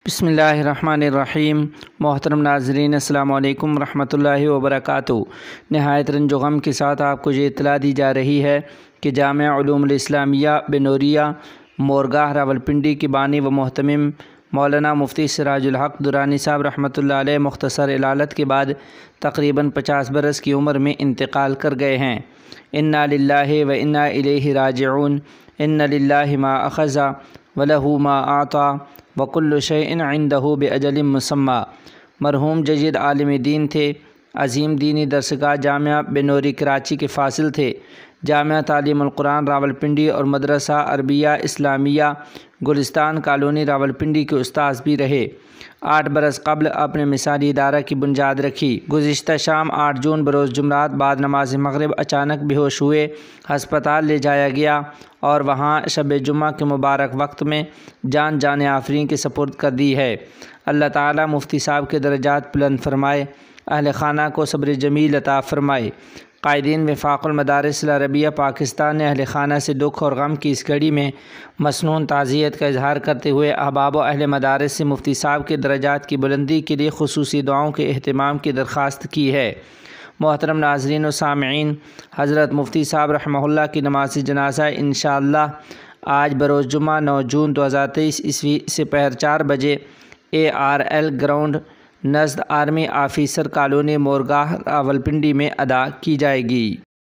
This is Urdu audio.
بسم اللہ الرحمن الرحیم۔ محترم ناظرین، السلام علیکم ورحمۃ اللہ وبرکاتہ۔ نہایت رنج و غم کے ساتھ آپ کو یہ اطلاع دی جا رہی ہے کہ جامعہ علوم الاسلامیہ بنوریہ مورگاہ راولپنڈی کی بانی و محتمم مولانا مفتی سراج الحق درانی صاحب رحمۃ اللہ علیہ مختصر علالت کے بعد تقریباً 50 برس کی عمر میں انتقال کر گئے ہیں۔ انا للہ و انا الیہ راجعون۔ ان للہ ما اخذ ولہ ما اعطی وکل شیء عندہ باجل مسمی۔ مرحوم جید عالم دین تھے، عظیم دینی درسگاہ جامعہ بنوری کراچی کے فاضل تھے۔ جامعہ تعلیم القرآن راولپنڈی اور مدرسہ عربیہ اسلامیہ گلستان کالونی راولپنڈی کے استاذ بھی رہے۔ 8 برس قبل اپنے مثالی ادارہ کی بنیاد رکھی۔ گزشتہ شام 8 جون بروز جمعرات بعد نماز مغرب اچانک بے ہوش ہوئے، ہسپتال لے جایا گیا اور وہاں شب جمعہ کے مبارک وقت میں جان آفرین کے سپرد کر دی ہے۔ اللہ تعالیٰ مفتی صاحب کے درجات بلند فرمائے، اہل خانہ کو صبر جمیل عطا فرمائے۔ قائدین وفاق المدارس العربیہ پاکستان نے اہل خانہ سے دکھ اور غم کی اس گھڑی میں مسنون تعزیت کا اظہار کرتے ہوئے احباب و اہل مدارس سے مفتی صاحب کے درجات کی بلندی کے لیے خصوصی دعاؤں کے اہتمام کی درخواست کی ہے۔ محترم ناظرین و سامعین، حضرت مفتی صاحب رحمہ اللہ کی نماز جنازہ انشاءاللہ آج بروز جمعہ 9 جون 2023 عیسوی سپہر 4 بجے ARL گراؤنڈ نزد army officer colony Morgah Rawalpindi میں ادا کی جائے گی۔